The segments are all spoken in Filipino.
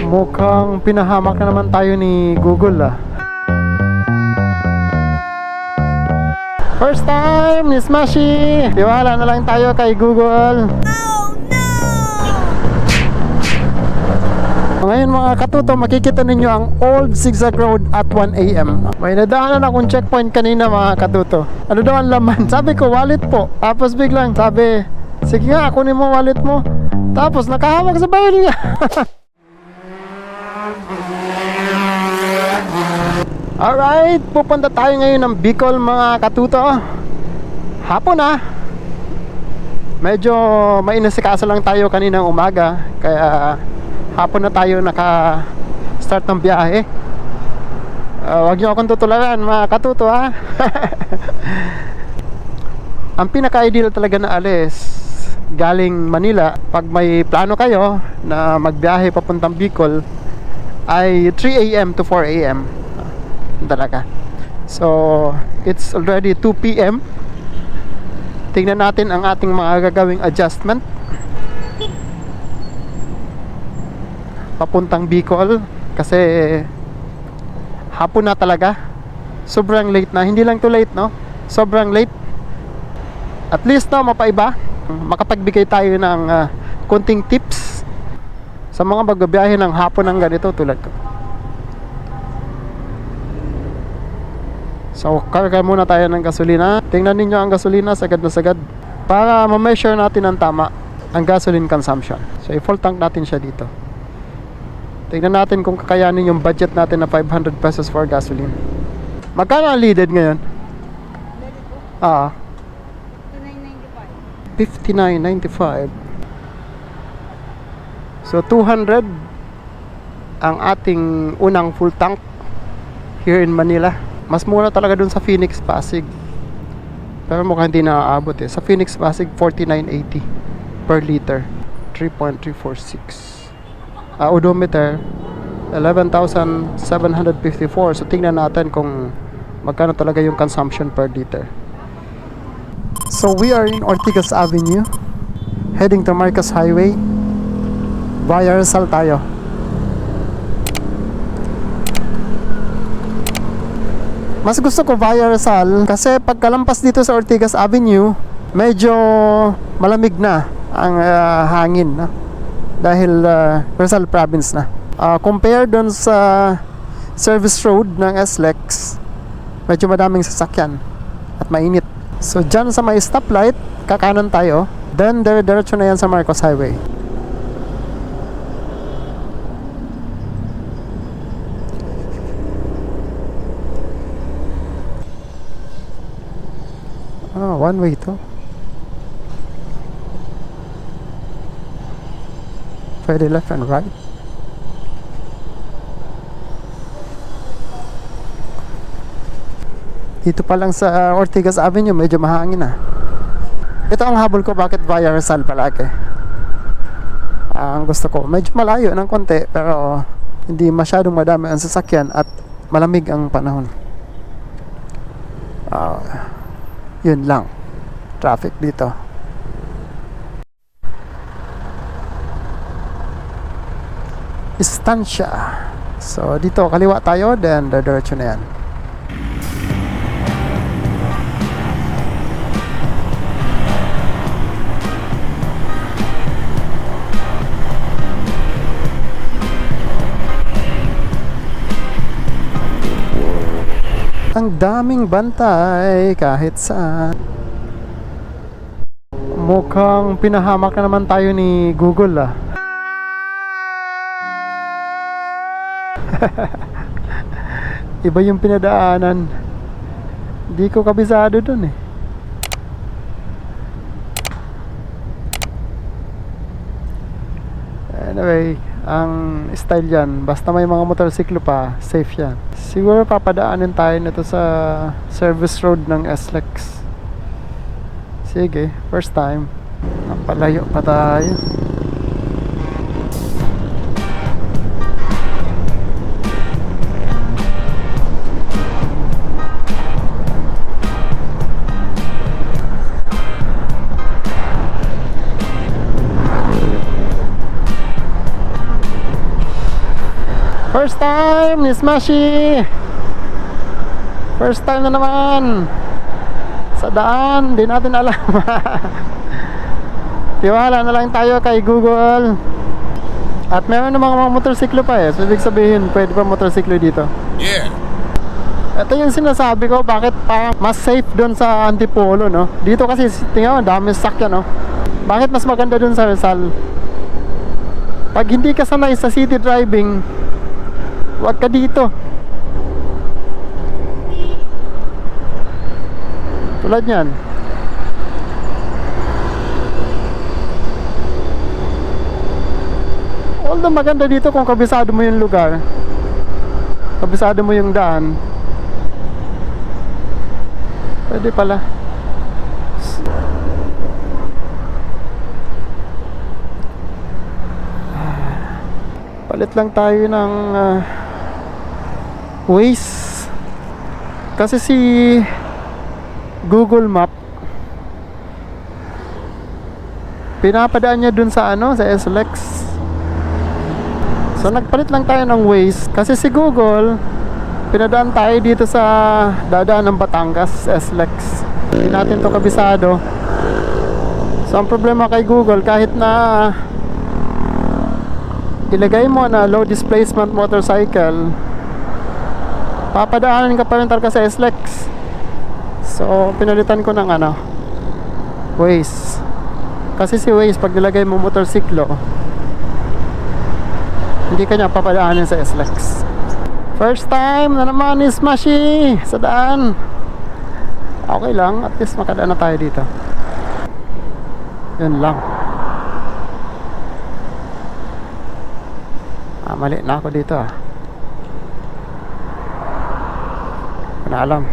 Mukhang pinahamak na naman tayo ni Google ah. First time ni Smashy. Tiwala na lang tayo kay Google. Ngayon mga katuto, makikita ninyo ang Old Zigzag Road at 1 AM. May nadaanan akong checkpoint kanina mga katuto. Ano daw ang laman? Sabi ko, wallet po. Tapos biglang sabi, sige nga, kunin mo wallet mo. Tapos nakahawak sa bayo niya. Alright, pupunta tayo ngayon ng Bicol mga katuto. Hapon na. Medyo mainasikaso lang tayo kaninang umaga. Kaya hapon na tayo naka-start ng biyahe. Huwag nyo akong tutularan mga katuto ha. Ang pinaka-ideal talaga na alis galing Manila, pag may plano kayo na magbiyahe papuntang Bicol, ay 3 AM to 4 AM talaga. So it's already 2 PM. Tingnan natin ang ating mga gagawing adjustment papuntang Bicol kasi hapon na talaga. Sobrang late na. Hindi lang too late, no? Sobrang late. At least no, mapaiba. Makapagbigay tayo ng konting tips sa mga magbabiyahe ng hapon ng ganito tulad ko. So, karga muna tayo ng gasolina. Tingnan ninyo ang gasolina, sagad na sagad, para ma-measure natin ang tama ang gasoline consumption. So, i-full tank natin siya dito. Tingnan natin kung kakayanin yung budget natin na 500 pesos for gasoline. Magkano ang leaded ngayon? Ah, 59.95. So 200 ang ating unang full tank here in Manila. Mas mura talaga dun sa Phoenix, Pasig. Pero mukhang hindi naaabot eh. Sa Phoenix, Pasig, 49.80 per liter. 3.346. Odometer 11,754. So tingnan natin kung magkano talaga yung consumption per liter. So we are in Ortigas Avenue, heading to Marcos Highway. Via Rizal tayo. Mas gusto ko via Rizal kasi pagkalampas dito sa Ortigas Avenue, medyo malamig na ang hangin, no? Dahil Rizal Province na. Compare dun sa service road ng SLEX, medyo madaming sasakyan at mainit. So dyan sa may stoplight, kakanan tayo, then diretso na yan sa Marcos Highway. One way to. Pwede left and right. Dito pa lang sa Ortigas Avenue, medyo mahangin na. Ito ang habol ko, bakit via Rizal palagi. Ang gusto ko, medyo malayo ng konti, pero hindi masyadong madami ang sasakyan at malamig ang panahon. Yun lang. Traffic dito. Estancia. So dito kaliwa tayo, then diretso na yan. Ang daming bantay kahit saan. Mukhang pinahamak na naman tayo ni Google ah. Iba yung pinadaanan. Hindi ko kabisado dun eh. Anyway, ang style yan, basta may mga motorsiklo pa, safe yan. Siguro papadaanin tayo nito sa service road ng SLEX. Sige, first time. Napalayo pa tayo. First time ni Smashy. First time na naman. Sa daan, di natin alam. Tiwala na lang tayo kay Google. At meron namang mga motorsiklo pa eh. So ibig sabihin, pwede pa motorsiklo dito. Yeah. Ito yung sinasabi ko, bakit parang mas safe doon sa Antipolo, no? Dito kasi, tingnan mo, dami sakyan, no? Bakit mas maganda doon sa Rizal? Pag hindi ka sanay sa city driving, wag ka dito. Tulad yan. Although maganda dito kung kabisado mo yung lugar, kabisado mo yung daan, pwede pala. Palit lang tayo ng Waze. Kasi si Google Map, pinapadaan niya dun sa ano, sa SLEX. So nagpalit lang tayo ng Waze. Kasi si Google, pinadaan tayo dito sa dadaan ng Batangas, SLEX. Hindi natin to kabisado. So ang problema kay Google, kahit na ilagay mo na low displacement motorcycle, papadaanan ka pa rin talaga sa SLEX. So pinalitan ko ng ano, Waze. Kasi si Waze, pag nilagay mo motorsiklo, hindi ka niya papadaanin sa SLEX. First time na naman ni Smashy sa daan. Okay lang, at least makadaan na tayo dito. Yun lang. Mali na ako dito ah. Hindi na alam.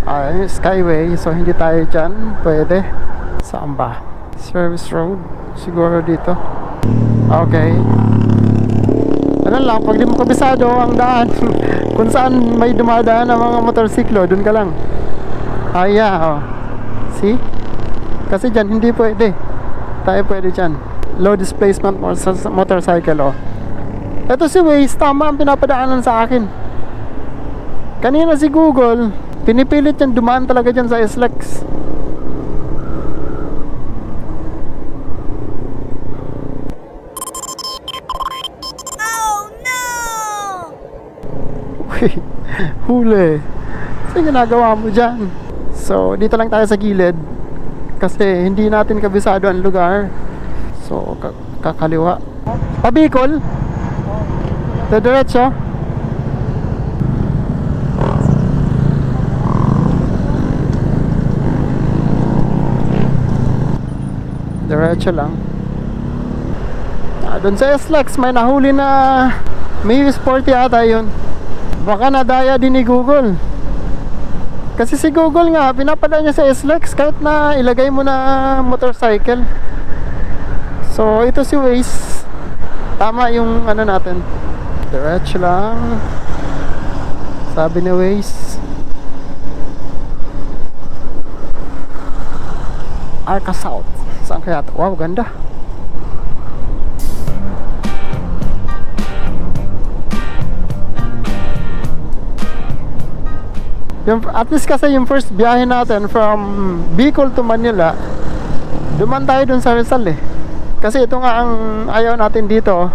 Ay, Skyway. So hindi tayo dyan. Pwede. Saan ba? Service Road. Siguro dito. Okay. Ano lang, pag di mo kabisado ang daan kung saan may dumadaan ng mga motorsiklo, dun ka lang. Oh. See? Kasi dyan hindi pwede. Tayo pwede dyan. Low displacement motorcycle, oh. Ito si Waze, tama ang pinapadaanan sa akin. Kanina si Google, pinipilit yan dumaan talaga dyan sa SLEX. Oh no! Huli. Kasi ginagawa mo dyan. So dito lang tayo sa gilid, kasi hindi natin kabisado ang lugar. So kakaliwa. Pabicol? Diretso? Diretso lang. Doon sa SLEX may nahuli na may sporty ata yun. Baka nadaya din ni Google. Kasi si Google nga, pinapadaan niya sa SLEX kahit na ilagay mo na motorcycle. So ito si Waze, tama yung ano natin. Diretso lang, sabi ni Waze. Arca South. Saan kaya ito? Wow, ganda. At least kasi yung first biyahe natin from Bicol to Manila, duman tayo dun sa Rizal eh. Kasi ito nga ang ayaw natin dito,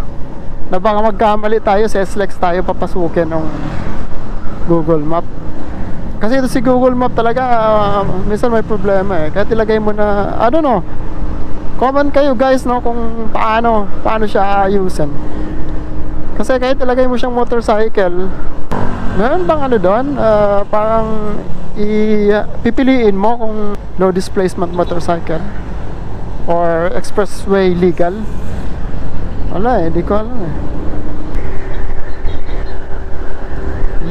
na baka magkamali tayo sa SLEX tayo papasukin ng Google Map. Kasi ito si Google Map talaga, minsan may problema eh. Kaya ilagay mo na, I don't know, comment kayo guys, no, kung paano siya ayusin. Kasi kahit ilagay mo siyang motorcycle, meron bang ano doon, parang pipiliin mo kung low displacement motorcycle or expressway legal. Wala eh, di ko alam eh.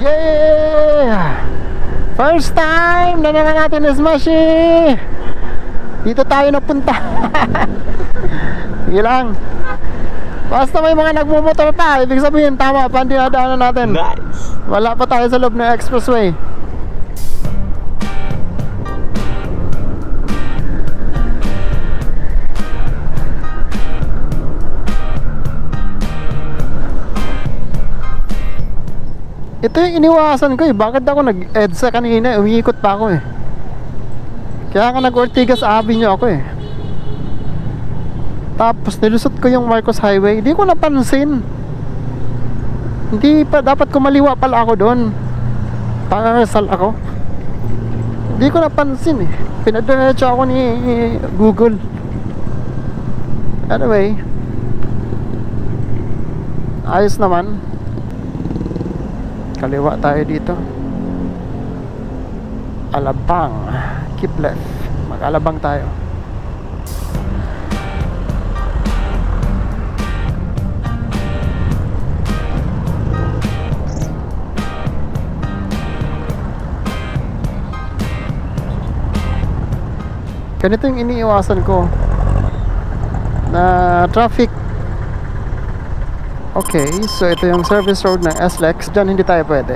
Yeah! First time na naman natin is Smashy! Dito tayo napunta. Sige lang. Basta may mga nagmumotor pa, ibig sabihin tama pa ang dinadaanan natin. Nice. Wala pa tayo sa loob ng expressway. Ito yung iniwasan ko eh. Bakit ako nag-EDSA kanina? Umiikot pa ako eh. Kaya nga nag-Ortigas Avenue ako eh. Tapos nilusot ko yung Marcos Highway. Hindi ko napansin. Hindi pa, dapat kumaliwa pala ako doon. Pangaresal ako. Hindi ko napansin eh. Pinadiretso ako ni Google. Anyway, ayos naman. Kaliwa tayo dito. Alabang. Keep left. Mag-alabang tayo. Ganito yung iniiwasan ko na traffic. Okay, so ito yung service road ng SLEX. Diyan hindi tayo pwede.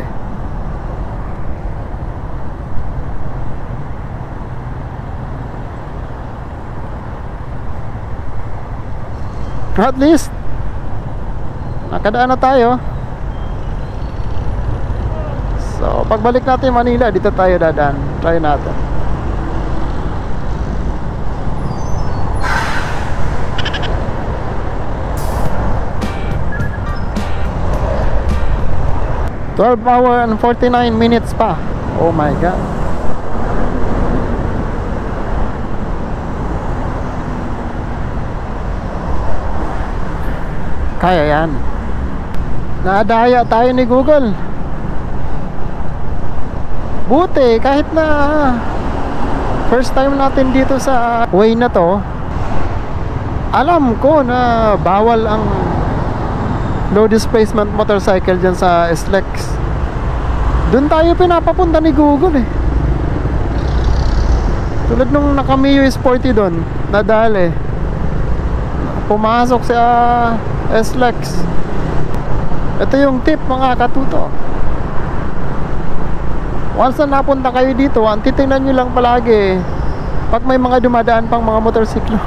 At least nakadaan na tayo. So pagbalik natin Manila, dito tayo dadaan. Try natin. $12 and 49 minutes pa. Oh my God. Kaya yan. Nadaya tayo ni Google. Buti kahit na first time natin dito sa way na to, alam ko na bawal ang low displacement motorcycle dyan sa SLEX. Doon tayo pinapapunta ni Google eh. Tulad nung naka-Mio Sporty doon, nadali. Pumasok sa SLEX. Ito yung tip mga katuto. Once na napunta kayo dito, ang titingnan nyo lang palagi pag may mga dumadaan pang mga motorsiklo.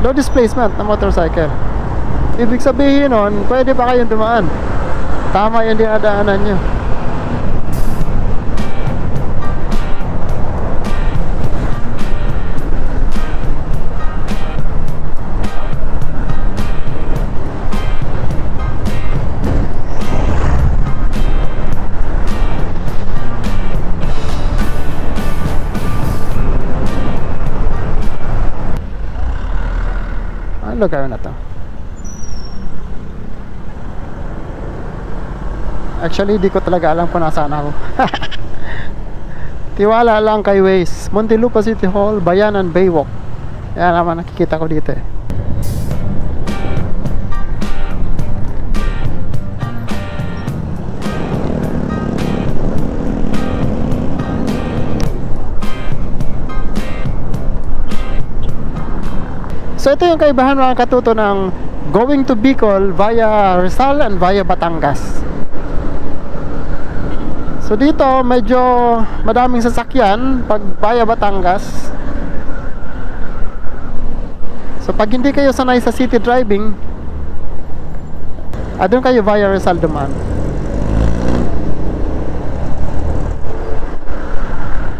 Low displacement na motorcycle. Ibig sabihin nun, pwede pa kayong dumaan. Tama yung dinadaanan nyo. Ano lugar na to? Actually, di ko talaga alam kung nasaan ako. Tiwala lang kay Waze. Muntinlupa City Hall, Bayanan, Baywalk. Yan naman nakikita ko dito eh. So ito yung kaibahan mga katuto ng going to Bicol via Rizal and via Batangas. So dito medyo madaming sasakyan pag via Batangas. So pag hindi kayo sanay sa city driving, doon kayo via Rizal dumaan.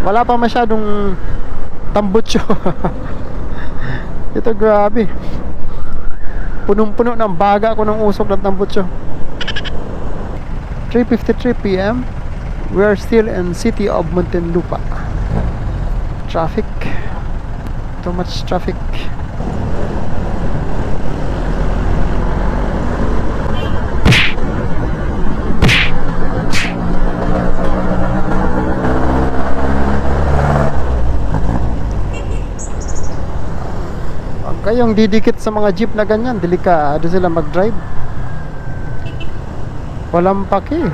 Wala pa masyadong tambutso. Ito grabe. Punong-puno ng baga ko ng usok ng tambutso. 3:53 PM. We are still in city of Muntinlupa. Traffic. Too much traffic. Huwag kayong didikit sa mga jeep na ganyan. Delikado sila mag-drive. Walang paki.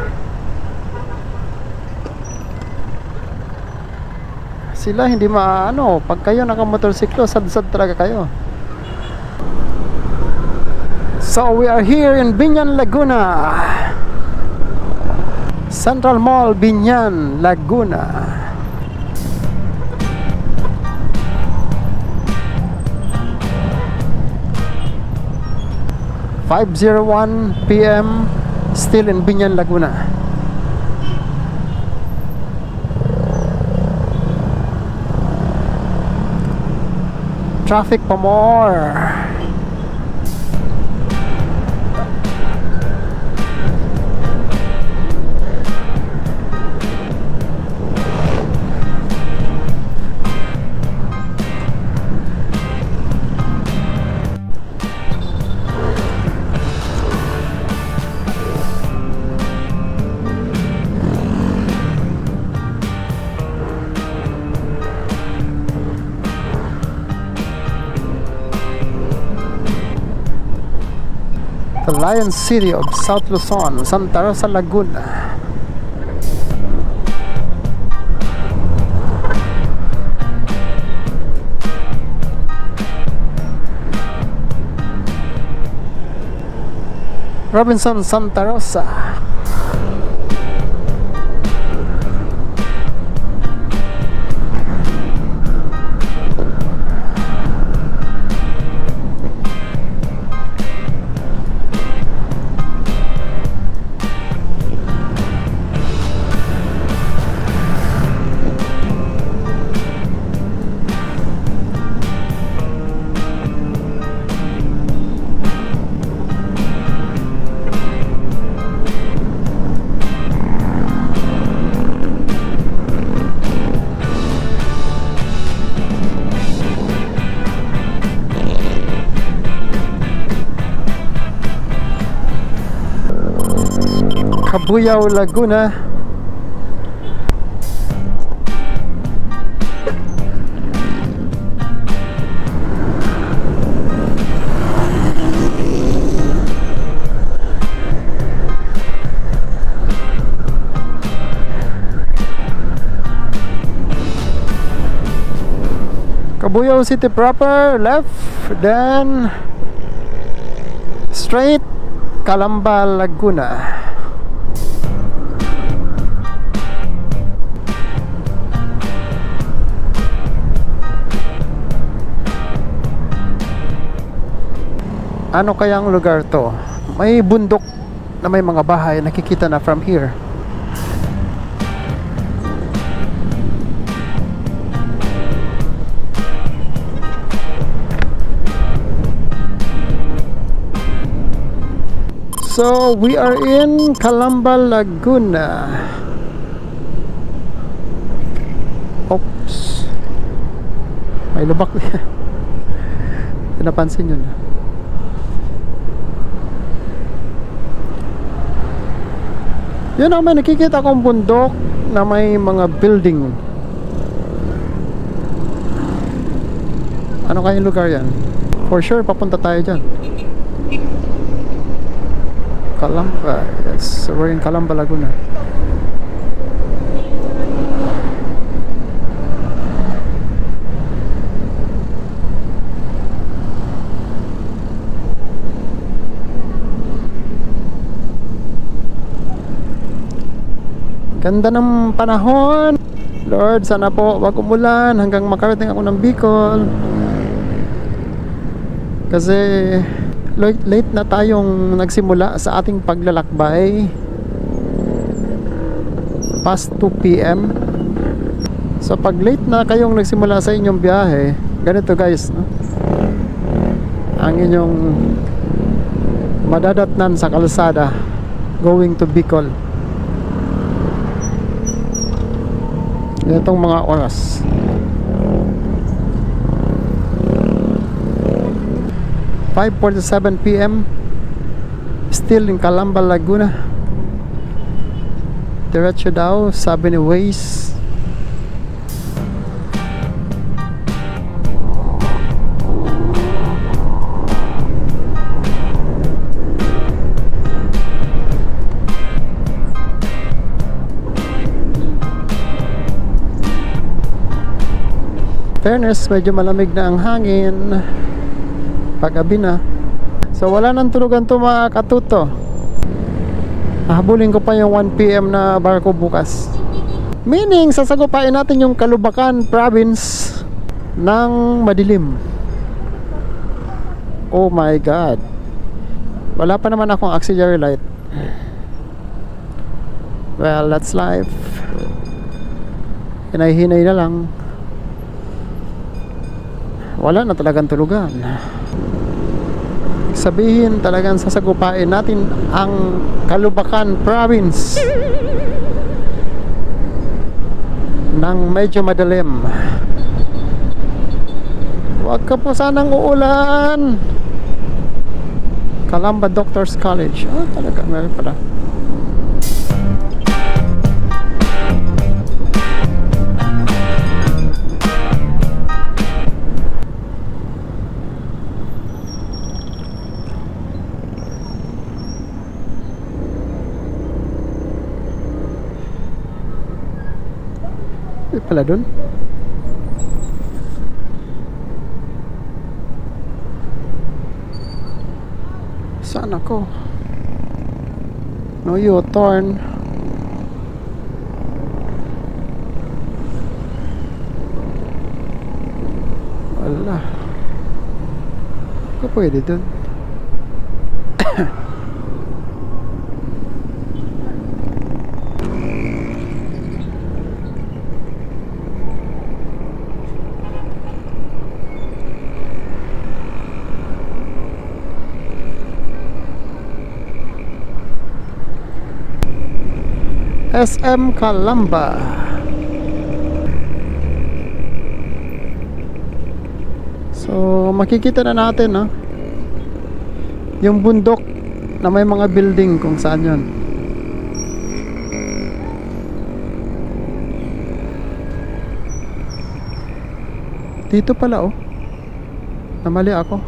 Sila hindi maano, pag kayo nakamotorsiklo, sad-sad talaga kayo. So we are here in Biñan, Laguna. Central Mall, Biñan, Laguna. (5:01 PM) still in Biñan, Laguna. Traffic pa more. The Lion City of South Luzon, Santa Rosa, Laguna. Robinson, Santa Rosa. Cabuyao, Laguna. Cabuyao City proper, left, then straight, Calamba, Laguna. Ano kayang lugar to? May bundok na may mga bahay nakikita na from here. So we are in Calamba, Laguna. Oops. May lubak. Napansin yun. Yun ang may nakikita kong bundok na may mga building. Ano kayang lugar yan? For sure, papunta tayo dyan. Calamba. Yes, we're in Calamba, Laguna. Ganda ng panahon. Lord, sana po wag umulan hanggang makarating ako ng Bicol. Kasi late na tayong nagsimula sa ating paglalakbay. Past 2 p.m. So pag late na kayong nagsimula sa inyong biyahe, ganito guys, no? Ang inyong madadatnan sa kalsada going to Bicol. Itong mga oras 5:47 p.m. Still in Calamba, Laguna. Diretso daw, sabi ni Waze. Fairness, medyo malamig na ang hangin pag-gabi na. So wala nang tulugan to mga katuto. Hahabulin ko pa yung 1 p.m. na barko bukas. Meaning, sasagupain natin yung Caloocan province ng madilim. Oh my God. Wala pa naman akong auxiliary light. Well, that's life. Hinay-hinay na lang. wala na talagang tulugan. Sabihin talagang sasagupain natin ang Caloocan Province ng medyo madilim. Huwag ka po sanang uulan. Calamba Doctors College. Talaga meron pala. Pala dun. Saan ako? No U-turn. Wala. Ako pwede dun. SM Calamba. So makikita na natin yung bundok na may mga building kung saan yun. Dito pala namali ako.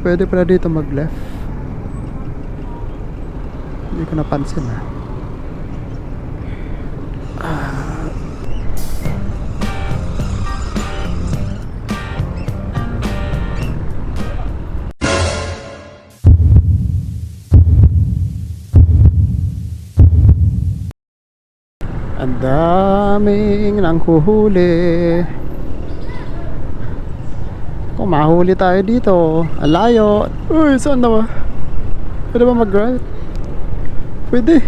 Pwede pala dito mag left. Hindi ko napansin Ang daming nanghuhuli. Kung mahuli tayo dito, ang layo. Uy, saan na ba? Pwede ba mag-right? Pwede.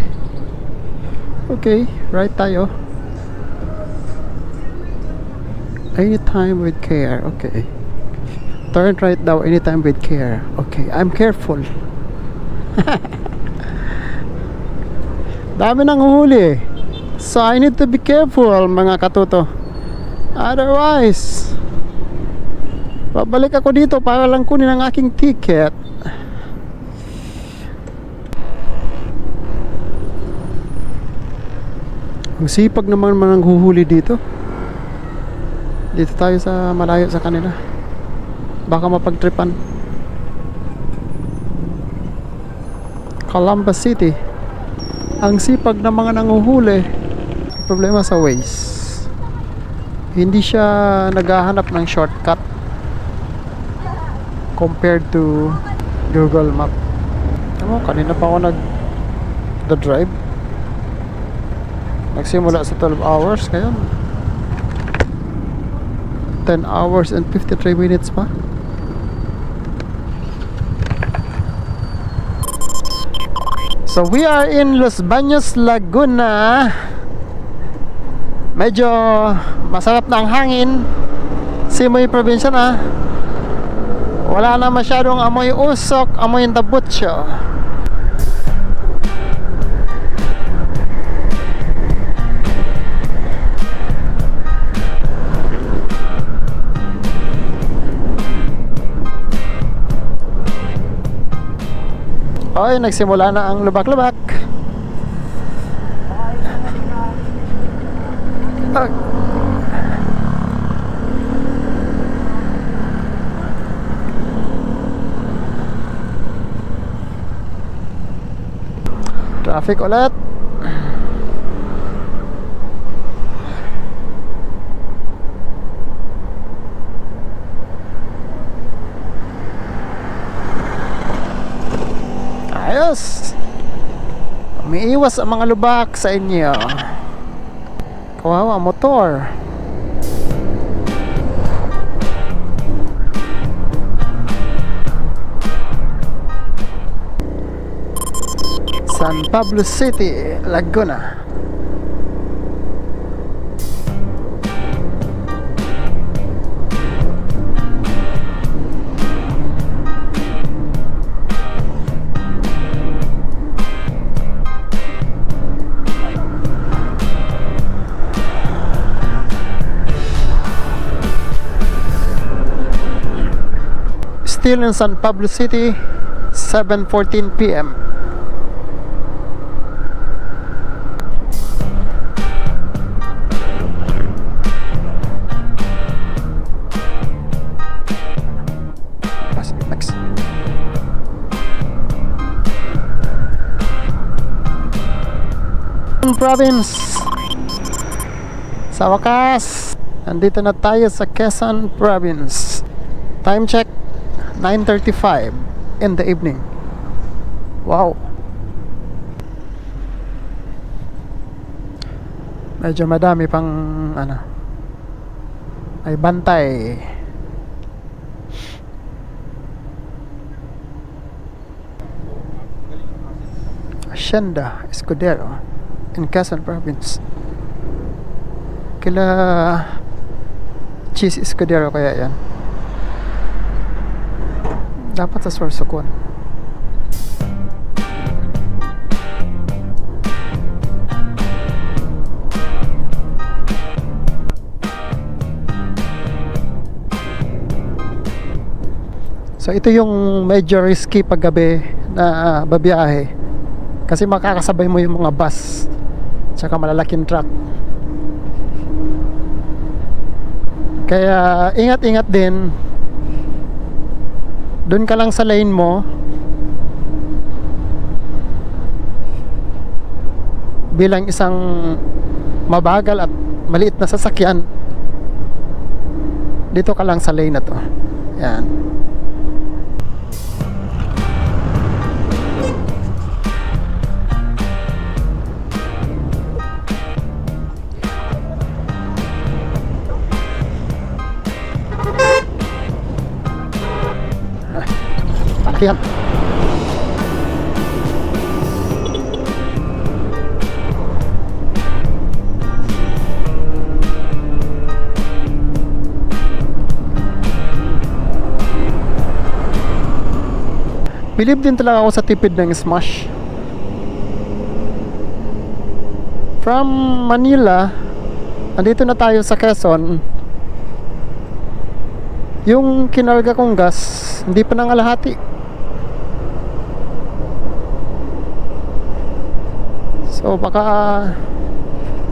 Okay, right tayo. Anytime with care. Okay. Turn right daw anytime with care. Okay, I'm careful. Dami nang huli. So I need to be careful mga katuto. Otherwise, babalik ako dito para lang kunin ang aking ticket. Ang sipag naman manang huhuli dito. Dito tayo sa malayo sa kanila. Baka mapagtripan. Calamba City. Ang sipag ng mga nanguhuli. Problema sa Waze. Hindi siya naghahanap ng shortcut compared to Google Map. Kanina pa ako nag-drive. Nagsimula sa 12 hours, ngayon 10 hours and 53 minutes pa. So we are in Los Baños, Laguna. Medyo masarap na ang hangin. Simoy probinsya na. Wala na masyadong amoy usok, amoy tabutso. Oy, nagsimula na ang lubak-lubak. Traffic ulit. Ayos. Umiiwas ang mga lubak sa inyo. Kawawa motor. San Pablo City, Laguna. Still in San Pablo City, 7:14 p.m. Next. Province. Sa wakas, nandito na tayo sa Quezon Province. Time check, 9:35 in the evening. Wow. Medyo madami pang may bantay. Hacienda Escudero in Quezon Province. Kila Cheese Escudero kaya yan. Dapat sa Sorsogon. So ito yung medyo risky paggabi na babiyahe. Kasi makakasabay mo yung mga bus tsaka malalaking truck. Kaya ingat-ingat din. Doon ka lang sa lane mo. Bilang isang mabagal at maliit na sasakyan, dito ka lang sa lane na to. Yan. Yan. Believe din talaga ako sa tipid ng Smash. From Manila, andito na tayo sa Quezon. Yung kinarga kong gas, hindi pa nangalahati. So baka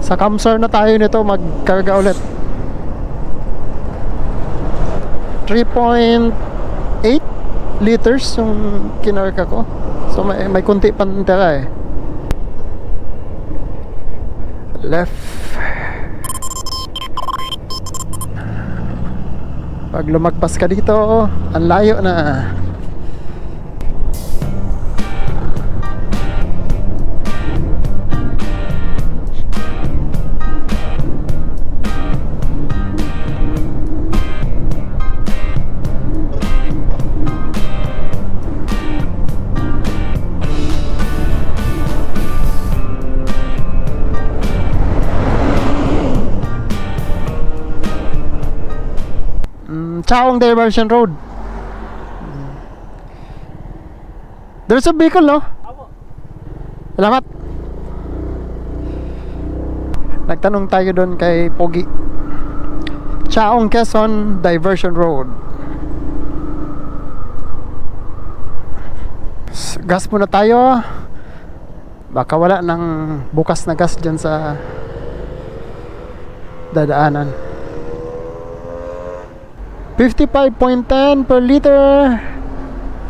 sa Kamsar na tayo nito magkarga ulit. 3.8 liters yung kinarga ko. So may kunti pa tira eh. Left. Pag lumagpas ka dito, ang layo na. Chaong Diversion Road. There's a vehicle, no? Salamat. Nagtanong tayo doon kay Pogi. Chaong Quezon Diversion Road. Gas muna tayo. Baka wala ng bukas na gas dyan sa dadaanan. 55.10 per liter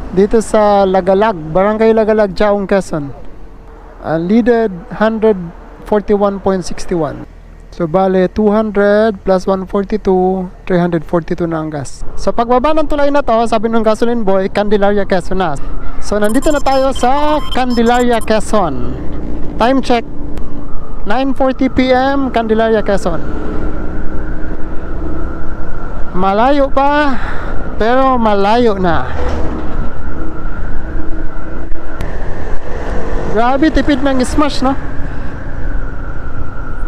dito sa Lagalag, Barangay Lagalag, Chaong, Quezon. Unleaded 141.61. So bale 200 plus 142, 342 na ang gas. So pagbaba ng tulay na to, sabi ng gasoline boy, Candelaria, Quezon na. So nandito na tayo sa Candelaria, Quezon. Time check, 9:40 p.m. Candelaria, Quezon. Malayo pa, pero malayo na. Grabe, tipid ng Smash, no?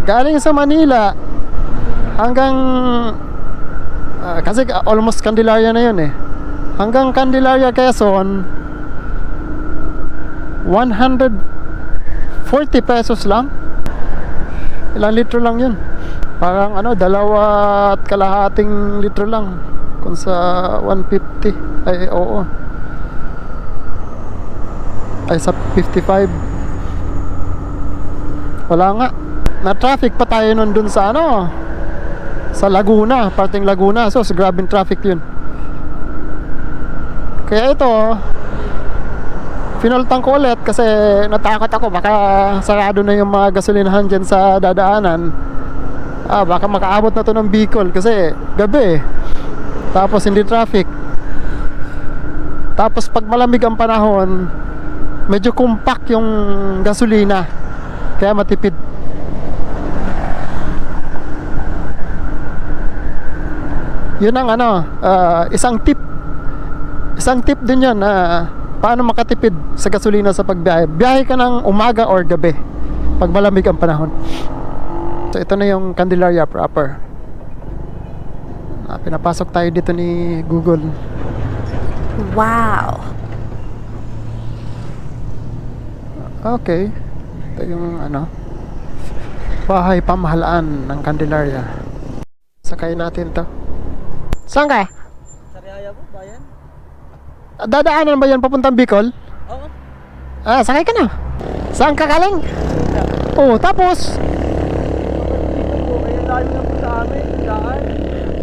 Galing sa Manila hanggang kasi almost Candelaria na yun eh. Hanggang Candelaria, Quezon, 140 pesos lang. Ilang litro lang yun? Parang 2.5 litro lang. Kung sa 150, ay oo. Ay sa 55. Wala nga. Na-traffic pa tayo nun dun sa ano, sa Laguna, parting Laguna. So, grabing traffic yun. Kaya ito, finultang ko ulit kasi natakot ako. Baka sarado na yung mga gasolinahan dyan sa dadaanan. Baka makaabot na to ng Bicol kasi gabi. Tapos hindi traffic. Tapos pag malamig ang panahon, medyo compact yung gasolina. Kaya matipid. Yun ang ano, isang tip din yun na paano makatipid sa gasolina sa pagbiyahe. Biyahe ka ng umaga or gabi pag malamig ang panahon. So ito na yung Candelaria proper. Pinapasok tayo dito ni Google. Wow. Okay. Ito yung ano, bahay pamahalaan ng Candelaria. Sakay natin to. Saan ka? Sariaya po, bayan? Dadaanan ba yan papuntang Bicol? Oo. Sakay ka na. Saan ka galing? Tapos Dito po, kaya layo na po sa amin, daan.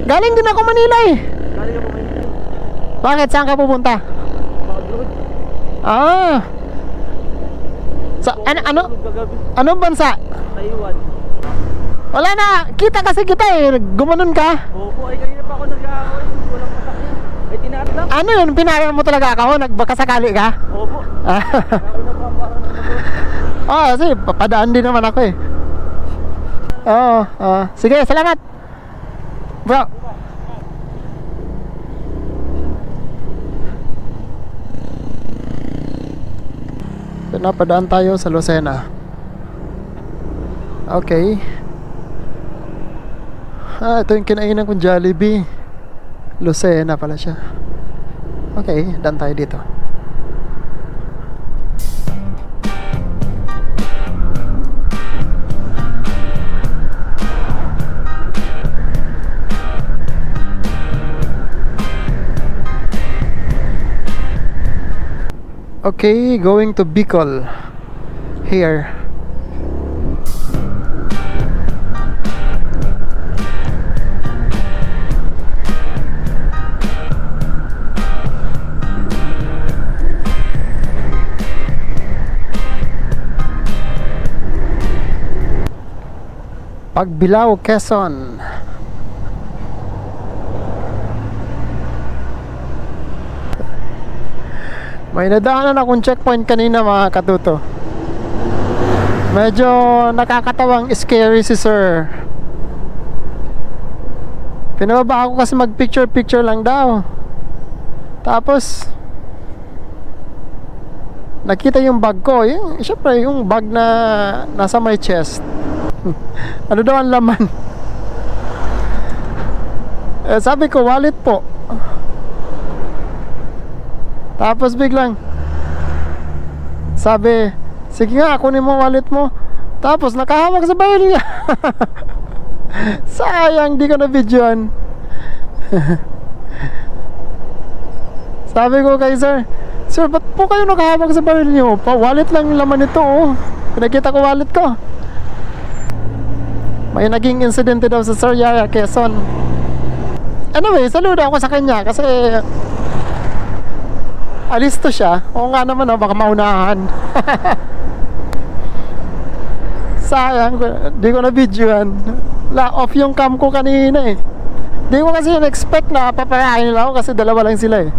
galing din ako Manila eh. Galing ako Manila. Bakit? Saan ka pupunta? Abroad. Sa ano Gagabi, anong bansa? Taiwan. Wala na. Kita kasi kita eh. Gumanon ka. Opo, ay kanina pa ako nag-aaway. Walang masakyan. Ay tinaat lang. Ano yun? Pinaran mo talaga ako? Nagbakasakali ka? Opo. Ako na pa parang nag-aaway. Kasi papadaan din naman ako eh. Sige, salamat. Bro. Pinapadaan tayo sa Lucena. Okay. Ito yung kinainan kong Jollibee. Lucena pala siya. Okay, daan tayo dito. Okay, going to Bicol. Here. Pagbilao, Quezon. May nadaanan akong checkpoint kanina mga katuto. Medyo nakakatawang scary si sir. Pinababa ako kasi mag picture lang daw. Tapos nakita yung bag ko. Siyempre yung bag na nasa my chest. Ano daw ang laman? Sabi ko wallet po. Tapos biglang sabi, sige nga, kunin mo wallet mo. Tapos nakahawak sa baril niya. Sayang, di ko na videoan. Sabi ko kay sir, sir, ba't po kayo nakahawak sa baril niyo? Wallet lang yung laman nito, oh. Pinakita ko wallet ko. May naging insidente daw sa Sariaya, Quezon. Anyway, saludo ako sa kanya kasi alisto siya. Oo nga naman, baka maunahan. Sayang, di ko na videoan. Off yung cam ko kanina eh. Di ko kasi in-expect na paparahin nila ako kasi dalawa lang sila eh.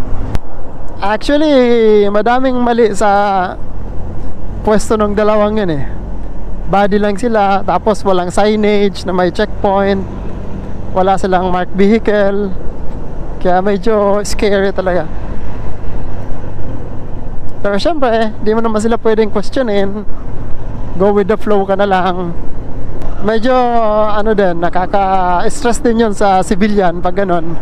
Actually, madaming mali sa pwesto ng dalawang yun eh. Body lang sila, tapos walang signage na may checkpoint. Wala silang marked vehicle. Kaya medyo scary talaga. Pero syempre, di mo naman sila pwedeng questionin. Go with the flow ka na lang. Medyo ano din, nakaka-stress din yun sa civilian pag ganun.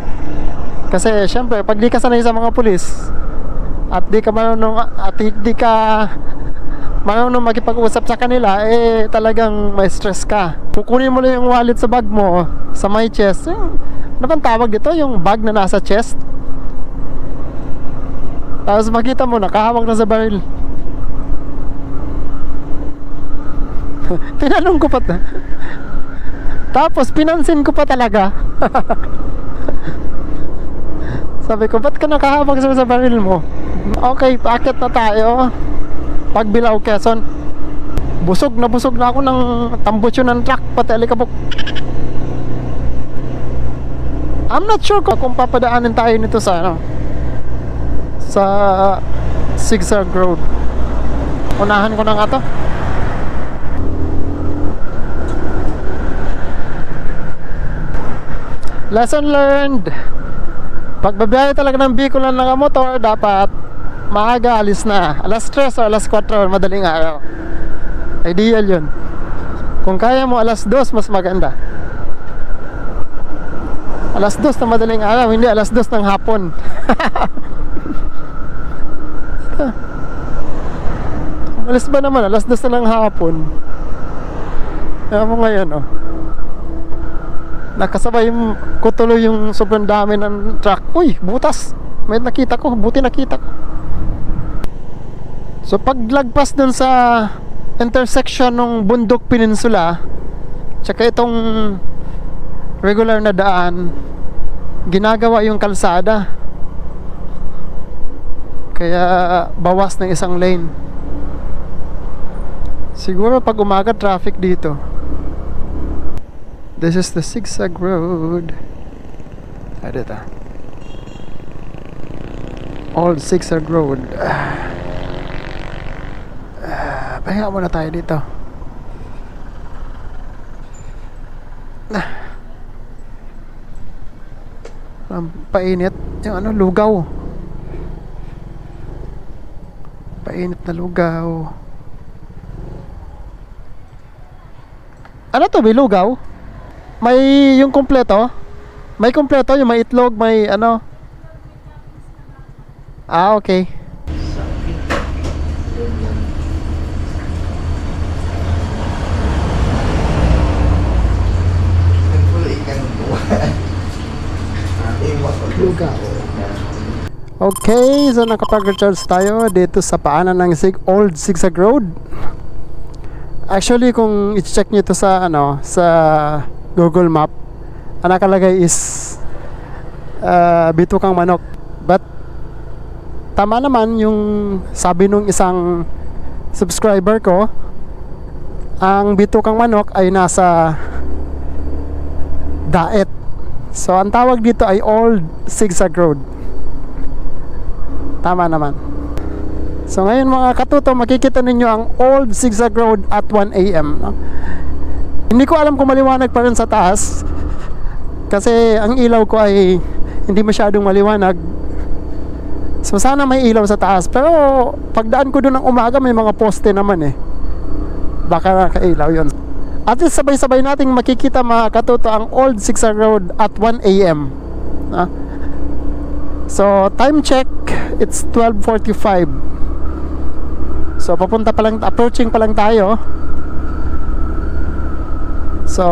Kasi syempre, pag di ka sanay sa mga pulis at di ka marunong makipag-usap sa kanila, talagang may stress ka. Kukunin mo lang yung wallet sa bag mo, sa my chest, Ano bang tawag dito? Yung bag na nasa chest. Tapos makita mo, nakahawak na sa baril. Tinanong ko pa. Tapos pinansin ko pa talaga. Sabi ko, ba't ka nakahawak sa baril mo? Okay, paakit na tayo. Pagbilao, Quezon. Busog na ako ng tambutso ng truck, pati alikabok. I'm not sure kung papadaanin tayo nito sa ano, sa Zigzag Road. Unahan ko na nga to. Lesson learned. Pag babiyahe talaga ng Bicol ng motor, dapat maaga alis na. Alas 3 o alas 4 madaling araw. Ideal yun. Kung kaya mo alas 2, mas maganda. Alas 2 na madaling araw, hindi alas 2 ng hapon. Alas ba naman, alas 2 na ng hapon. Kaya mo ngayon, oh. Nakasabay ko tuloy yung sobrang dami ng truck. Uy, butas. May nakita ko, buti nakita ko. So paglagpas dun sa intersection ng Bundok Peninsula, tsaka itong regular na daan, ginagawa yung kalsada. Kaya bawas ng isang lane. Siguro pag umaga traffic dito. This is the Zigzag Road. Dito. Old Zigzag Road. Pahinga muna tayo dito. Painit. Yung ano, lugaw. Painit na lugaw. Ano to, may lugaw? May yung kompleto? May kompleto, yung may itlog, may ano? Ah, okay. Lugaw. Okay, so nakapag-recharge tayo dito sa paanan ng Old Zigzag Road. Actually, kung i-check nyo ito sa ano, sa Google Map, ang nakalagay is Bitukang Manok. But tama naman yung sabi nung isang subscriber ko, ang Bitukang Manok ay nasa Daet. So ang tawag dito ay Old Zigzag Road. Tama naman. So ngayon mga katuto, makikita ninyo ang Old Zigzag Road at 1 AM, no? Hindi ko alam kung maliwanag pa rin sa taas, kasi ang ilaw ko ay hindi masyadong maliwanag. So sana may ilaw sa taas. Pero pagdaan ko doon ng umaga, may mga poste naman eh. Baka nakailaw yun. At least sabay-sabay nating makikita mga katuto ang Old Zigzag Road at 1 AM. So time check, it's 12:45. So papunta pa lang, approaching pa lang tayo. So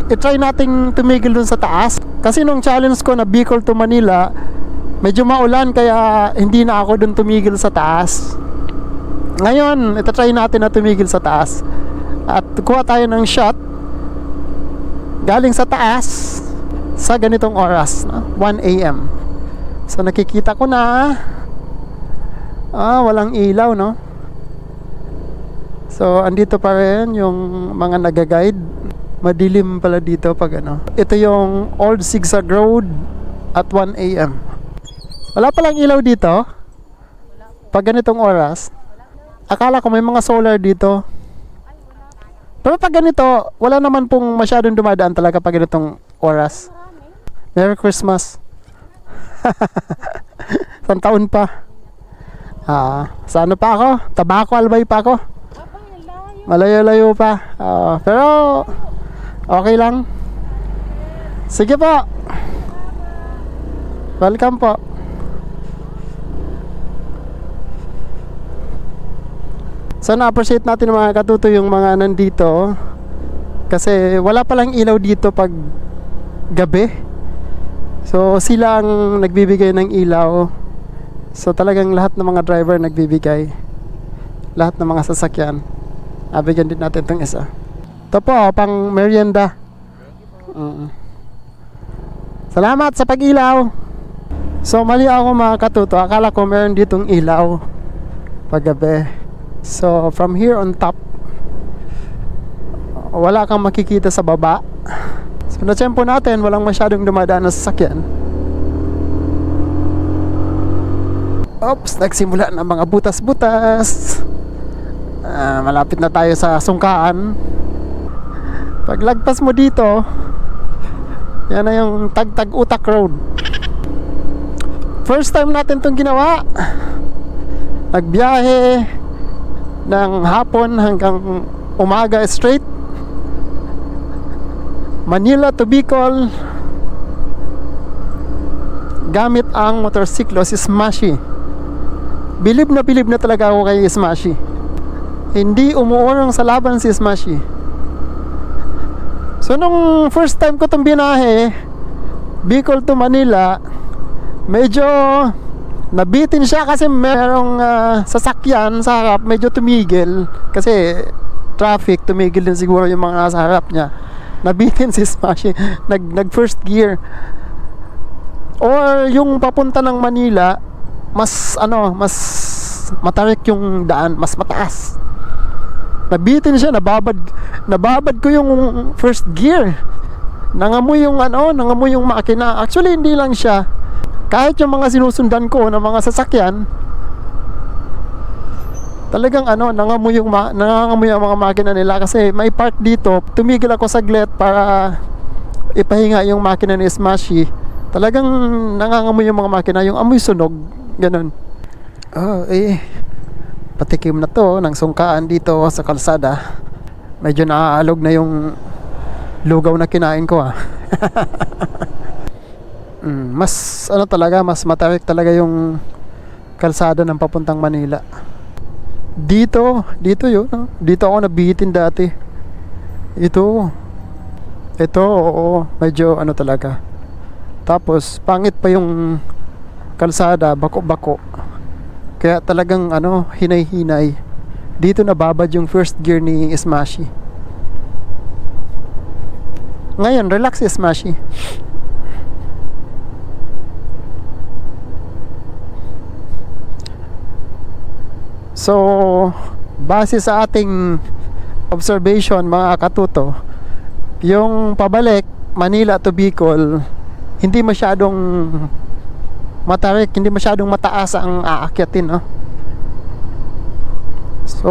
i-try nating tumigil dun sa taas. Kasi nung challenge ko na Bicol to Manila, medyo maulan, kaya hindi na ako dun tumigil sa taas. Ngayon, ita-try natin na tumigil sa taas. At kuha tayo ng shot galing sa taas sa ganitong oras, no? 1 AM. So nakikita ko na walang ilaw, no? So andito pa rin yung mga nag-guide. Madilim pala dito pag ano. Ito yung Old Zigzag Road at 1 AM. Wala palang ilaw dito pag ganitong oras. Akala ko may mga solar dito. Pero pag ganito, wala naman pong masyadong dumadaan talaga pag ganitong oras. Merry Christmas. Isang taon pa. Sa ano pa ako? Tabako Albay pa ako. Malayo-layo pa. Pero okay lang. Sige po. Welcome po. So na-appreciate natin mga katuto yung mga nandito, kasi wala palang ilaw dito pag gabi. So sila ang nagbibigay ng ilaw. So talagang lahat ng mga driver nagbibigay. Lahat ng mga sasakyan. Bigyan din natin itong isa. Ito po, pang merienda. Salamat sa pag-ilaw. So mali ako mga katuto. Akala ko meron ditong ilaw paggabi. So from here on top, wala kang makikita sa baba. So na-tempo natin, walang masyadong dumadaan na sasakyan. Oops, nagsimula ng mga butas-butas. Malapit na tayo sa sungkaan. Paglagpas mo dito, yan na yung Tagtag Utak Road. First time natin itong ginawa. Nagbiyahe ng hapon hanggang umaga straight, Manila to Bicol, gamit ang motorsiklo si Smashy. Bilib na talaga ako kay Smashy. Hindi umuurong sa laban si Smashy. So nung first time ko itong binahe, Bicol to Manila, medyo nabitin siya kasi merong sasakyan sa harap, medyo tumigil kasi traffic, tumigil din siguro yung mga nasa harap niya. Nabitin si Smashy, nag first gear. Or yung papunta ng Manila, mas matarik yung daan, mas mataas. Nabitin siya, nababad ko yung first gear. Nangamoy yung makina. Actually hindi lang siya, kahit yung mga sinusundan ko ng mga sasakyan, talagang nangamoy yung mga makina nila kasi may park dito. Tumigil ako saglit para ipahinga yung makina ni Smashy. Talagang nangangamoy yung mga makina, yung amoy sunog, ganun. Patikim na to ng sungkaan dito sa kalsada. Medyo naaalog na yung lugaw na kinain ko mas mas matarik talaga yung kalsada ng papuntang Manila. Dito yun, dito ako nabitin dati. Ito, oo, medyo talaga. Tapos pangit pa yung kalsada, bako-bako. Kaya talagang hinay-hinay. Dito nababad yung first gear ni Smashy. Ngayon, relax si Smashy. So, base sa ating observation mga katuto, yung pabalik Manila to Bicol, hindi masyadong matarik, hindi masyadong mataas ang aakyatin, So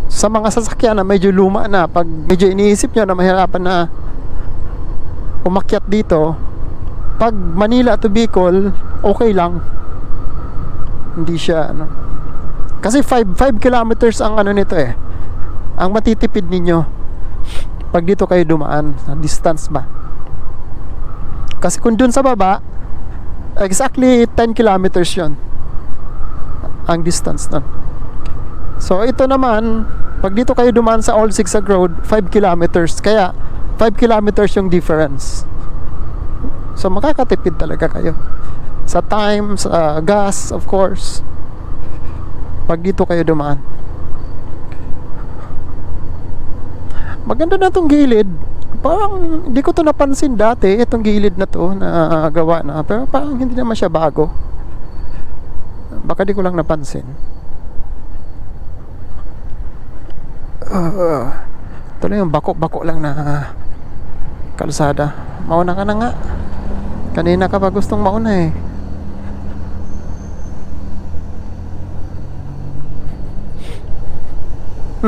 sa mga sasakyan na medyo luma na, pag medyo iniisip nyo na mahirapan na umakyat dito, pag Manila to Bicol, okay lang. Hindi siya kasi 5 kilometers ang nito ang matitipid ninyo pag dito kayo dumaan, ang distance ba. Kasi kung dun sa baba, exactly 10 kilometers yon ang distance nun. So ito naman, pag dito kayo dumaan sa Old Zigzag Road, 5 kilometers. Kaya 5 kilometers yung difference. So makakatipid talaga kayo sa time, sa gas, of course, pag dito kayo dumaan. Maganda na tong gilid. Parang hindi ko to napansin dati, itong gilid na to na gawa na, pero parang hindi naman siya bago. Baka di ko lang napansin. Ito na yung bako-bako lang na kalsada. Mauna ka na nga. Kanina ka pa gustong mauna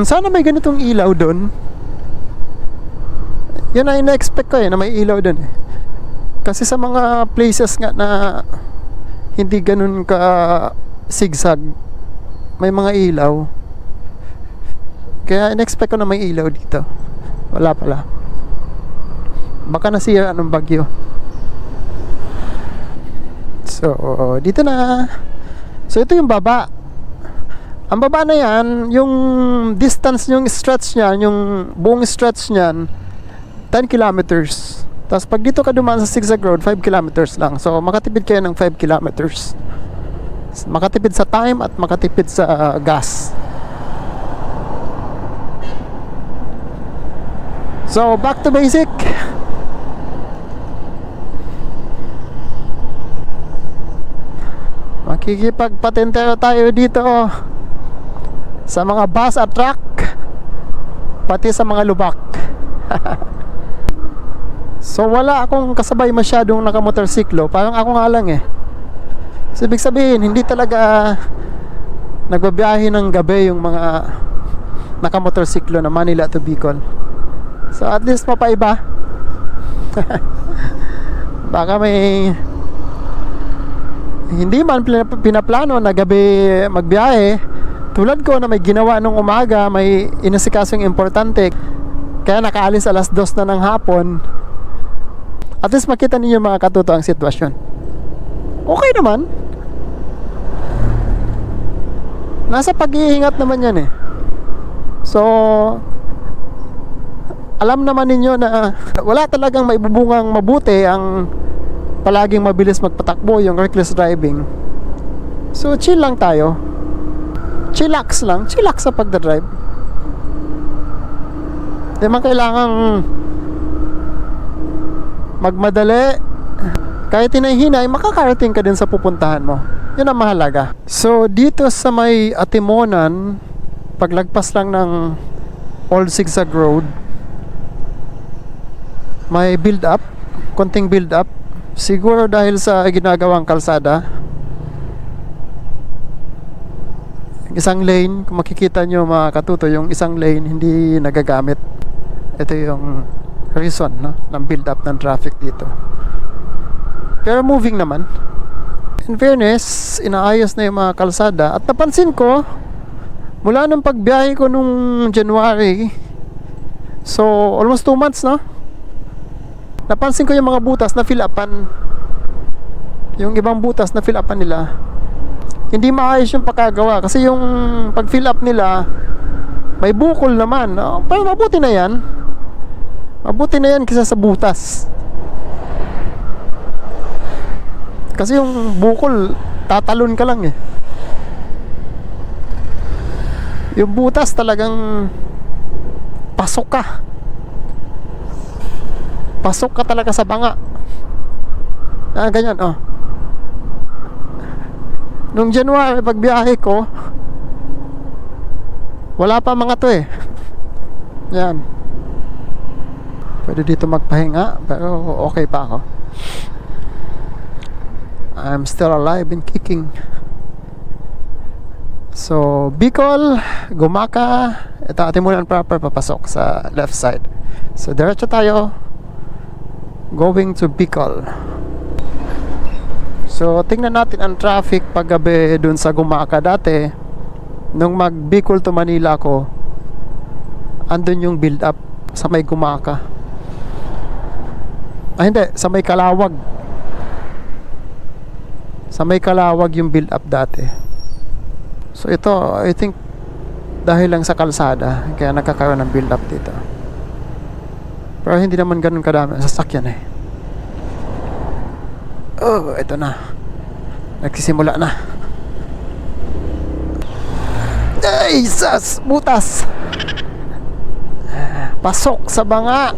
Sana may ganitong ilaw doon. Yan ay na-expect ko na may ilaw doon Kasi sa mga places nga na hindi ganun ka zigzag, may mga ilaw. Kaya in-expect ko na may ilaw dito. Wala pala. Baka nasira ng bagyo. So dito na. So ito yung baba. Ang baba na yan, yung distance, yung stretch niyan, yung buong stretch niyan, 10 kilometers. Tapos pag dito ka dumaan sa zigzag road, 5 kilometers lang. So makatipid kayo ng 5 kilometers. Makatipid sa time at makatipid sa gas. So back to basic. Makikipagpatentero tayo dito sa mga bus at truck, pati sa mga lubak. So wala akong kasabay masyadong nakamotorsiklo. Parang ako nga lang eh. So ibig sabihin, hindi talaga nagbabiyahe ng gabi yung mga nakamotorsiklo na Manila to Bicol. So at least mapaiba. Baka may hindi man pinaplano na gabi magbiyahe, tulad ko na may ginawa nung umaga, may inasikasong importante, kaya nakaalis alas 2 na ng hapon. At least makita ninyo mga katuto ang sitwasyon. Okay naman. Nasa pag-iingat naman yan eh. So alam naman ninyo na wala talagang maibubungang mabuti ang palaging mabilis magpatakbo, yung reckless driving. So chill lang tayo. Chillax lang. Chillax sa pagdadrive. Di man kailangang magmadali. Kahit hinay-hinay, makakarating ka din sa pupuntahan mo. Yun ang mahalaga. So dito sa may Atimonan, paglagpas lang ng Old Zigzag Road, may build up, konting build up. Siguro dahil sa ginagawang kalsada. Isang lane, kung makikita nyo mga katuto, yung isang lane hindi nagagamit. Ito yung reason, no, ng build up ng traffic dito. Pero moving naman. In fairness, inaayos na yung mga kalsada. At napansin ko, mula nung pagbiyahe ko nung January, so almost 2 months, no? Napansin ko yung mga butas na fill upan. Yung ibang butas na fill upan nila, hindi maayos yung pagkagawa. Kasi yung pag fill up nila, may bukol naman, no? Pero mabuti na yan. Mabuti na yan kaysa sa butas. Kasi yung bukol, tatalon ka lang eh. Yung butas talagang pasok ka. Pasok ka talaga sa banga. Ganyan, oh. Nung January, pagbiyahe ko, wala pa mga to eh. Yan. Pwede dito magpahinga, pero okay pa ako. I'm still alive and kicking. So, Bicol, Gumaka, ito Atimonan proper, papasok sa left side. So, diretso tayo going to Bicol. So tingnan natin ang traffic paggabi dun sa Gumaka. Dati nung mag Bicol to Manila ko, andun yung build up sa may Gumaka. Hindi, sa may Kalawag. Sa may Kalawag yung build up dati. So ito, I think dahil lang sa kalsada kaya nagkakaroon ng build up dito. Pero hindi naman ganun kadami ang sasakyan eh. Oh, ito na. Nagsisimula na. Ay, sas! Butas! Pasok sa banga!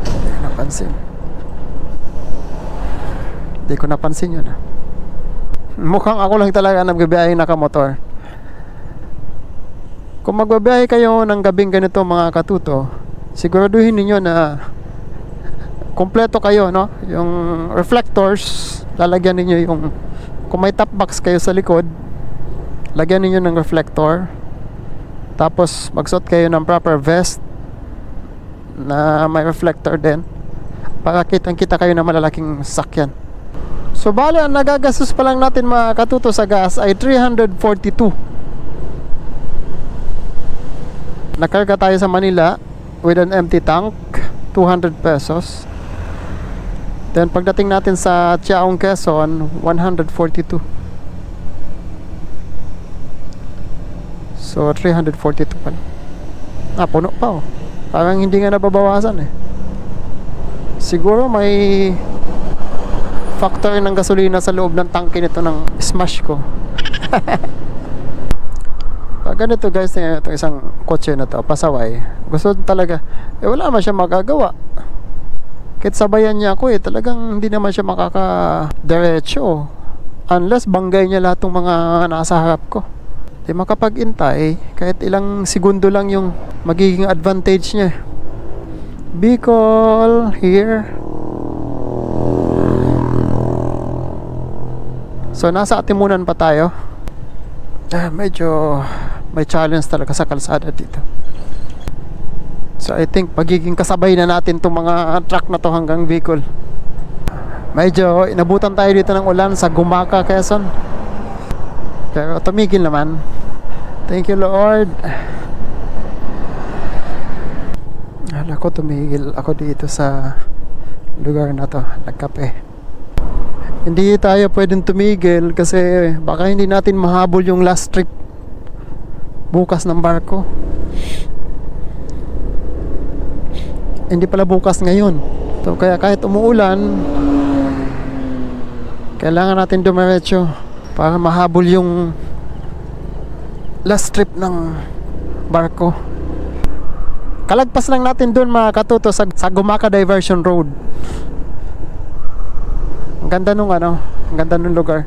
Hindi ko napansin. Hindi ko napansin yun. Mukhang ako lang talaga nagbibiyahe nakamotor. Kung magbabiyahe kayo ng gabing ganito mga katuto, siguraduhin niyo na kompleto kayo, no? Yung reflectors, lalagyan niyo yung, kung may top box kayo sa likod, lagyan niyo ng reflector. Tapos magsuot kayo ng proper vest na may reflector din para kitang-kita kayo ng malalaking sakyan. So bale, ang nagagastos pa lang natin mga katuto sa gas ay 342. Nakarga tayo sa Manila with an empty tank, 200 pesos. Then pagdating natin sa Chiaong, Quezon, 142. So 342 pala. Puno pa oh. Parang hindi nga nababawasan eh. Siguro may factor ng gasolina sa loob ng tangke nito ng smash ko. Pag ganito guys, ito isang kotse na to, pasaway, gusto talaga, wala naman siya magagawa. Kahit sabayan niya ako talagang hindi naman siya makaka-diretso unless banggay niya lahat ng mga nasa harap ko. Di makapag-intay, kahit ilang segundo lang yung magiging advantage niya. Bicol, here. So nasa Atimunan pa tayo. Medyo may challenge talaga sa kalsada dito. So I think magiging kasabay na natin itong mga truck na to hanggang Bicol. Medyo inabutan tayo dito ng ulan sa Gumaca, Quezon. Pero tumigil naman. Thank you Lord. Hala ko tumigil ako dito sa lugar na to. Nagkape. Hindi tayo pwedeng tumigil kasi baka hindi natin mahabol yung last trip bukas ng barko. Hindi pala bukas ngayon. So kaya kahit umuulan, kailangan natin dumiretso para mahabol yung last trip ng barko. Kalagpas lang natin doon mga katuto sa Gumaca Diversion Road. Ang ganda nung ang ganda nung lugar.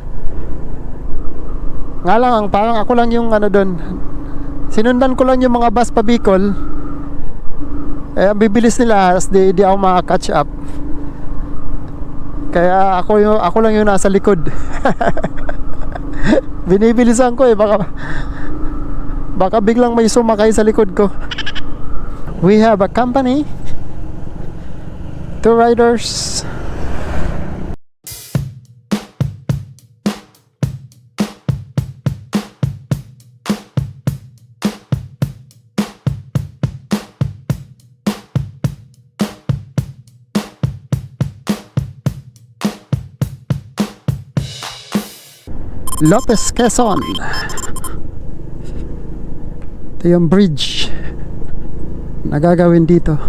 Nga lang, parang ako lang yung doon. Sinundan ko lang yung mga bus pa Bicol. Ang bibilis nila, di ako maka-catch up. Kaya ako lang yung nasa likod. Binibilisan ko baka biglang may sumakay sa likod ko. We have a company. 2 riders. Lopez, Quezon. Ito yung bridge na gagawin dito.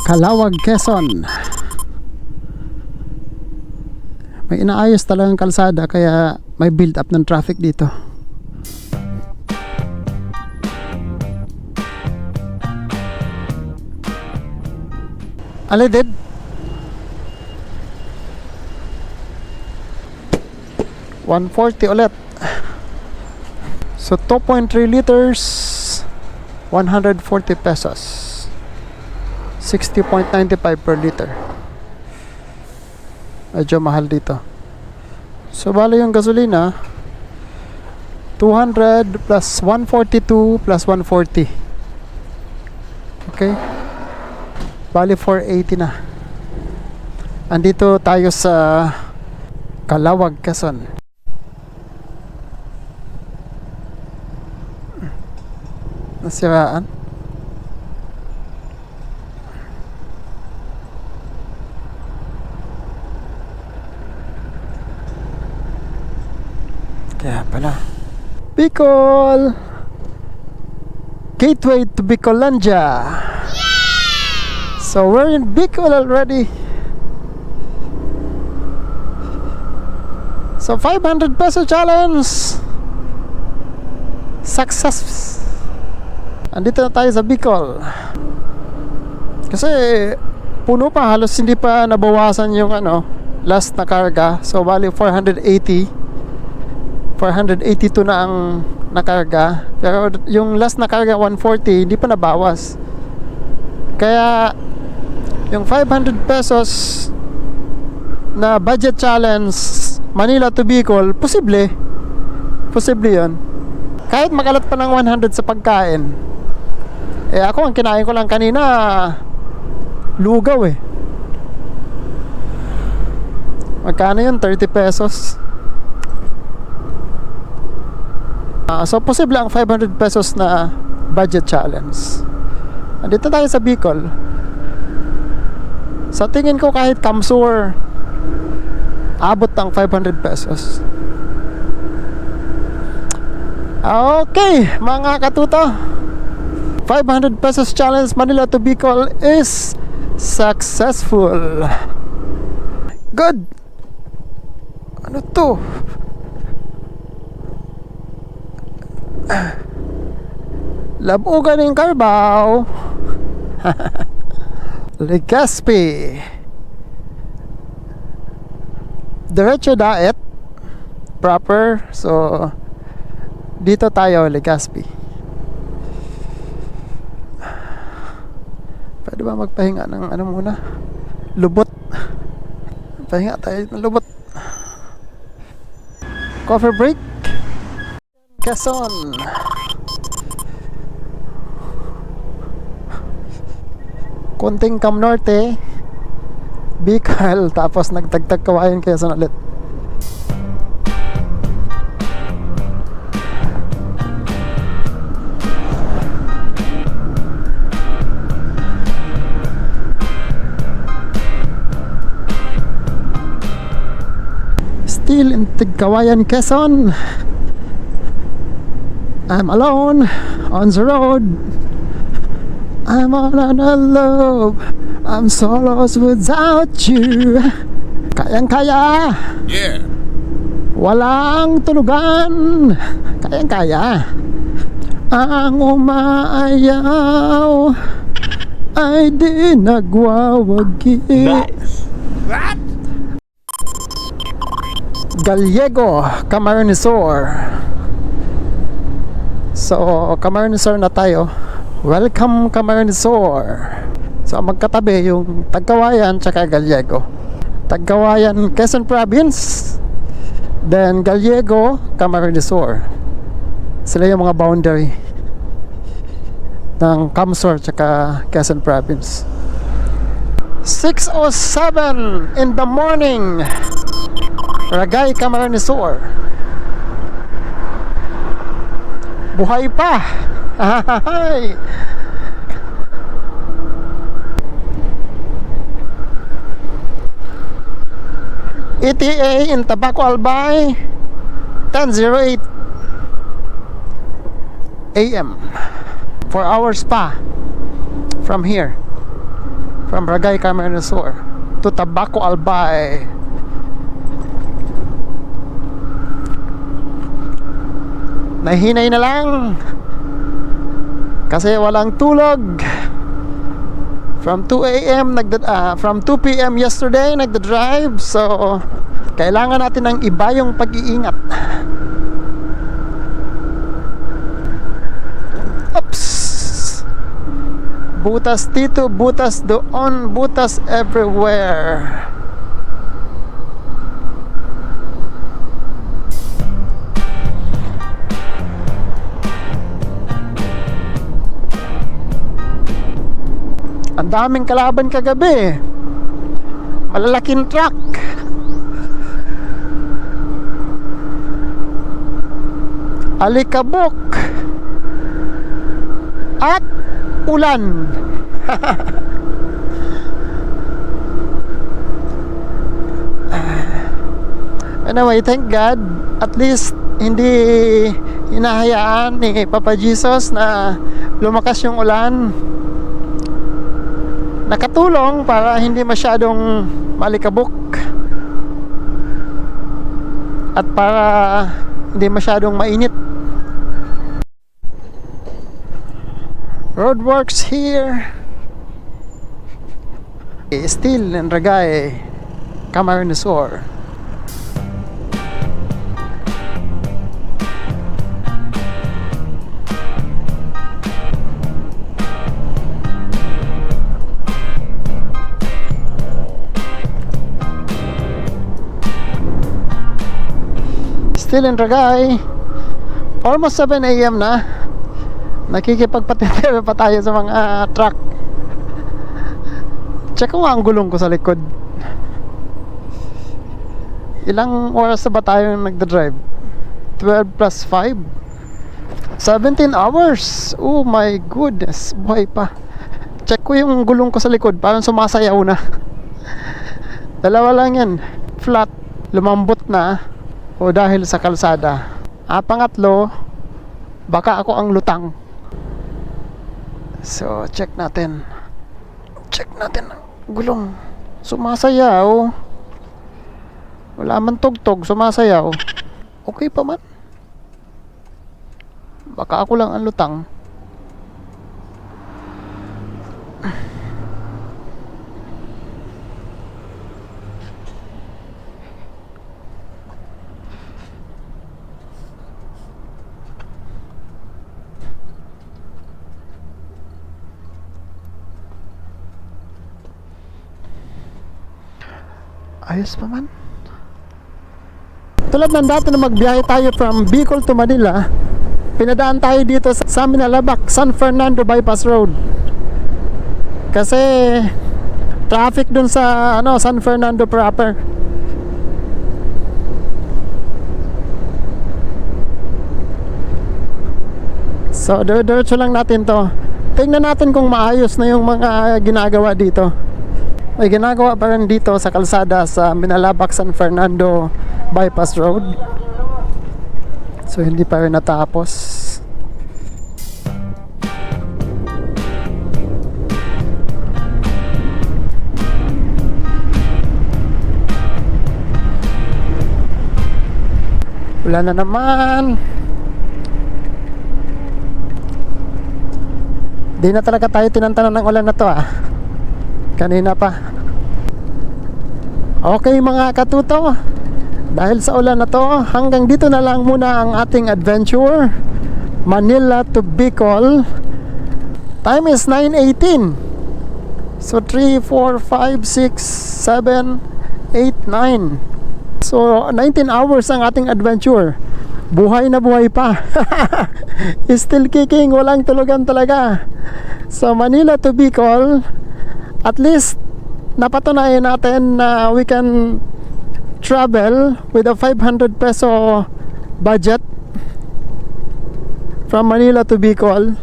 Calawag, Quezon. May inaayos talagang kalsada kaya may build up ng traffic dito. Alidid. $140 ulit. So 2.3 liters 140 pesos. 60.95 per liter. Medyo mahal dito. So bali yung gasolina 200 plus 142 plus 140. Okay, bali 480 na. Andito tayo sa Calawag, Quezon. Nasiraan. Kaya pala Bicol, gateway to Bicolandia. So we're in Bicol already. So 500 peso challenge success. Andito na tayo sa Bicol. Kasi puno pa, halos hindi pa nabawasan yung last na karga. So bali 482 na ang nakarga. Pero yung last na karga 140 hindi pa nabawas. Kaya yung 500 pesos na budget challenge Manila to Bicol, posible yun. Kahit makalat pa ng 100 sa pagkain. Ako ang kinain ko lang kanina lugaw Magkano yun? 30 pesos. So posible ang 500 pesos na budget challenge. Andito tayo sa Bicol. Sa tingin ko kahit Kamsur abot ng 500 pesos. Okay, mga katuto, 500 pesos challenge Manila to Bicol is successful. Good. Ano to? Labugan ng Carabao. Legazpi. Diretso daet proper. So dito tayo, Legazpi. Pwede ba magpahinga ng ano muna? Lubot. Pahinga tayo ng lubot. Coffee break. Quezon. Konting Cam Norte, Bicol, tapos nagtagtag Kawayan, Quezon ulit. Still in Tigkawayan, Quezon. I'm alone on the road. I'm all on a love. I'm so lost without you. Kayang-kaya. Yeah. Walang tulugan. Kayang-kaya. Ang umaayaw ay di nagwawagi. Nice. What? Gallego, Camarines-Sur. So, Camarines-Sur na tayo. Welcome, Camarines-Sur. So, magkatabi yung Tagkawayan tsaka Gallego. Tagkawayan, Quezon Province. Then, Gallego, Camarines-Sur. Sila yung mga boundary ng Camsur tsaka Quezon Province. 6:07 in the morning. Ragay, Camarines-Sur. Buhay pa. Ay. ETA in Tabaco Albay, 10:08 AM. 4 hours pa from here, from Ragay, Camarines-Sur to Tabaco Albay. Nahinay na lang kasi walang tulog. From 2 AM from 2 PM yesterday nagda-drive, so kailangan natin ng iba yung pag-iingat. Oops. Butas dito, butas doon, butas everywhere. Ang daming kalaban kagabi. Malalaking truck. Alikabok at ulan. Anyway, thank God, at least hindi hinahayaan ni Papa Jesus na lumakas yung ulan. Nakatulong para hindi masyadong malikabok at para hindi masyadong mainit. Roadworks here. Still in Ragay, Camarines-Sur. Still in Ragay. Almost 7 AM na. Nakikipagpatintero pa tayo sa mga truck. Check ko nga ang gulong ko sa likod. Ilang oras na ba tayo nagda-drive? 12 plus 5 17 hours. Oh my goodness. Buhay pa. Check ko yung gulong ko sa likod. Parang sumasayaw na. Dalawa lang yan. Flat. lumambot na o dahil sa kalsada. Pangatlo, baka ako ang lutang. So, check natin. Check natin ang gulong. Sumasayaw. Wala man tugtog, sumasayaw. Okay pa man. Baka ako lang ang lutang. Ayos pa man. Tulad ng dati na magbiyahe tayo from Bicol to Manila, pinadaan tayo dito sa Minalabak, San Fernando Bypass Road. Kasi traffic dun sa San Fernando proper. So diretso lang natin to. Tingnan natin kung maayos na yung mga ginagawa dito. May ginagawa pa rin dito sa kalsada sa Minalabak, San Fernando Bypass Road. So hindi pa rin natapos. Wala na naman. Di na talaga tayo tinantanan ng ulan na to kanina pa. Okay mga katuto, dahil sa ulan na to, hanggang dito na lang muna ang ating adventure Manila to Bicol. Time is 9:18. So 3, 4, 5, 6, 7, 8, 9. So 19 hours ang ating adventure. Buhay na buhay pa. Still kicking, walang tulugan talaga. So Manila to Bicol, at least napatunayan natin na we can travel with a 500 peso budget from Manila to Bicol.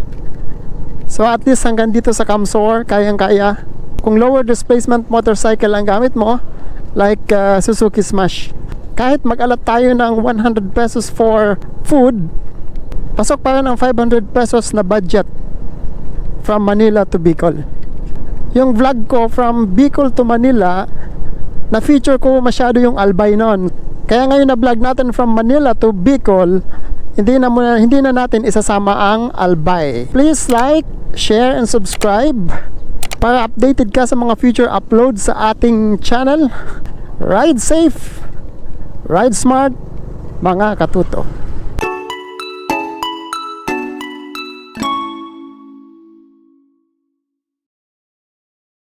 So at least hanggang dito sa Camsor, kayang-kaya. Kung lower displacement motorcycle ang gamit mo, like Suzuki Smash, kahit mag-alat tayo ng 100 pesos for food, pasok pa rin ang 500 pesos na budget from Manila to Bicol. Yung vlog ko from Bicol to Manila, na-feature ko masyado yung Albay noon. Kaya ngayon na vlog natin from Manila to Bicol, hindi na natin isasama ang Albay. Please like, share, and subscribe para updated ka sa mga future uploads sa ating channel. Ride safe, ride smart, mga katuto.